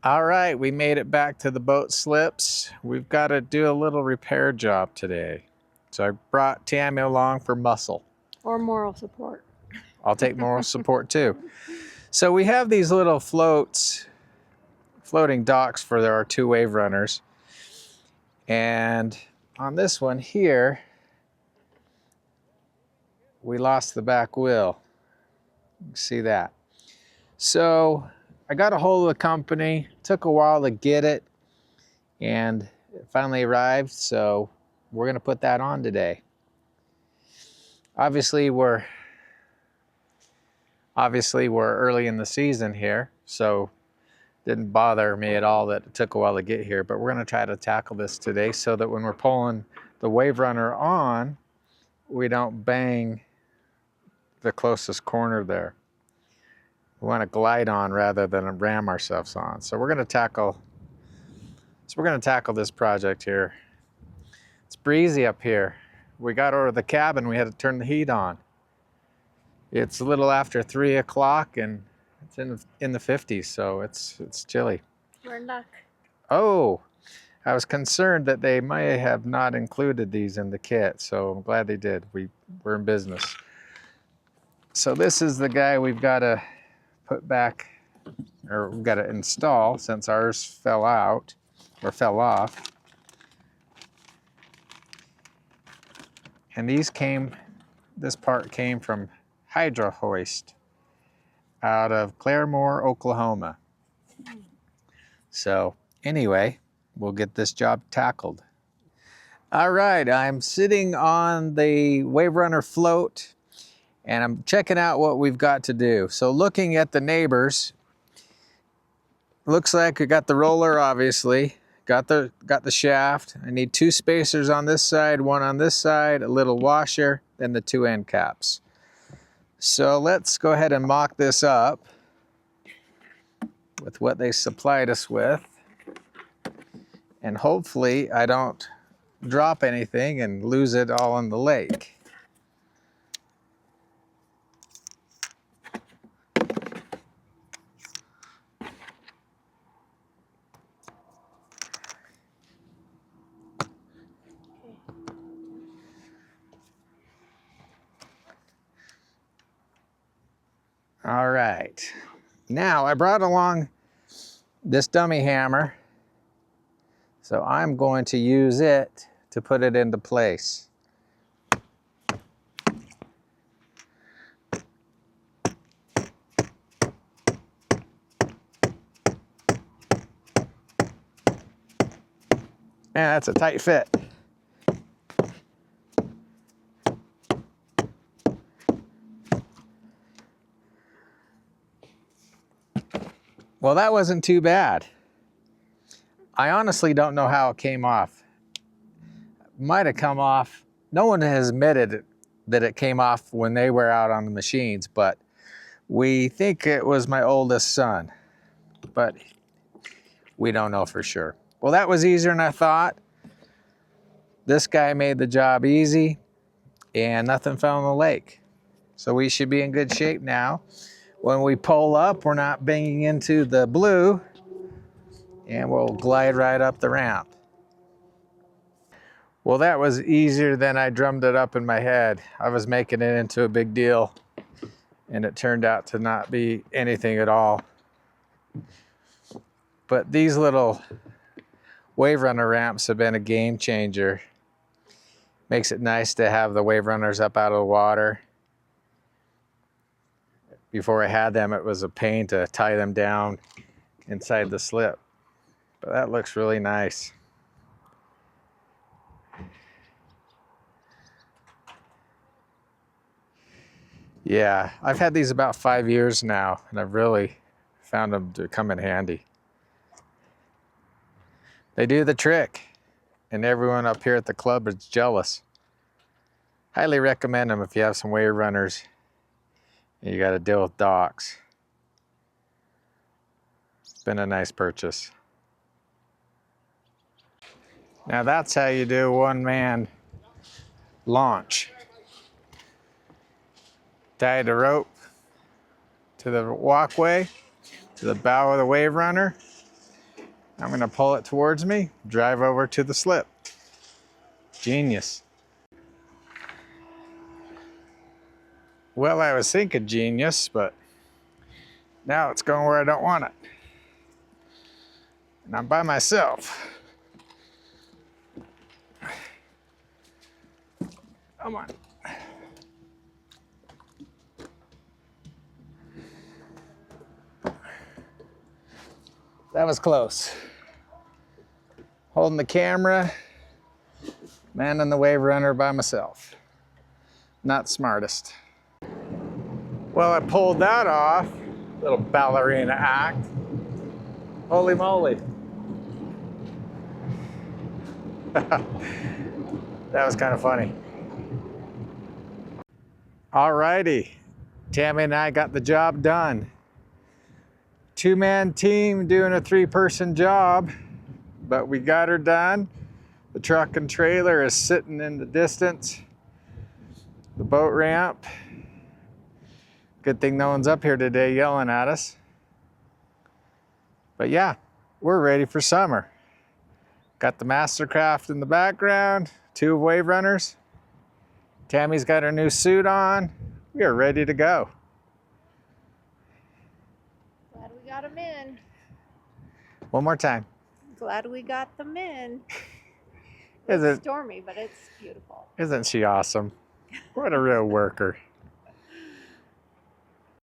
All right, we made it back to the boat slips. We've got to do a little repair job today. So I brought Tammy along for muscle. Or moral support. I'll take moral support too. So we have these little floating docks for our two Waverunners. And on this one here, we lost the back wheel. You can see that. So I got a hold of the company. Took a while to get it, and it finally arrived. So we're gonna put that on today. Obviously we're early in the season here, so didn't bother me at all that it took a while to get here. But we're gonna try to tackle this today so that when we're pulling the Waverunner on, we don't bang the closest corner there. We want to glide on rather than ram ourselves on. So we're going to tackle this project here. It's breezy up here. We got over to the cabin, we had to turn the heat on. It's a little after 3 o'clock and it's in the 50s, so it's chilly. We're in luck. Oh, I was concerned that they might have not included these in the kit, so I'm glad they did. We're in business. So this is the guy we've got to put back, or we've got to install since ours fell out or fell off. And this part came from HydroHoist out of Claremore, Oklahoma. So anyway, we'll get this job tackled. All right, I'm sitting on the Waverunner float and I'm checking out what we've got to do. So looking at the neighbors, looks like we got the roller, obviously, got the shaft. I need 2 spacers on this side, 1 on this side, a little washer, then the 2 end caps. So let's go ahead and mock this up with what they supplied us with. And hopefully I don't drop anything and lose it all in the lake. All right, now I brought along this dummy hammer, so I'm going to use it to put it into place. Yeah, that's a tight fit. Well, that wasn't too bad. I honestly don't know how it came off. Might have come off. No one has admitted that it came off when they were out on the machines, but we think it was my oldest son, but we don't know for sure. Well, that was easier than I thought. This guy made the job easy and nothing fell in the lake. So we should be in good shape now. When we pull up, we're not banging into the blue, and we'll glide right up the ramp. Well, that was easier than I drummed it up in my head. I was making it into a big deal, and it turned out to not be anything at all. But these little Waverunner ramps have been a game changer. Makes it nice to have the Waverunners up out of the water. Before I had them, it was a pain to tie them down inside the slip. But that looks really nice. Yeah, I've had these about 5 years now, and I've really found them to come in handy. They do the trick, and everyone up here at the club is jealous. Highly recommend them if you have some Waverunners and you got to deal with docks. It's been a nice purchase. Now that's how you do a one-man launch. Tie the rope to the walkway, to the bow of the Waverunner, I'm gonna pull it towards me, drive over to the slip. Genius. Well, I was thinking genius, but now it's going where I don't want it. And I'm by myself. Come on. That was close. Holding the camera, manning the Waverunner by myself. Not smartest. Well, I pulled that off. Little ballerina act. Holy moly. That was kind of funny. Alrighty, Tammy and I got the job done. Two-man team doing a three-person job, but we got her done. The truck and trailer is sitting in the distance. The boat ramp. Good thing no one's up here today yelling at us. But yeah, we're ready for summer. Got the Mastercraft in the background, two Waverunners. Tammy's got her new suit on. We are ready to go. Glad we got them in. One more time. Glad we got them in. Is It's it? stormy, but it's beautiful. Isn't she awesome? What a real worker.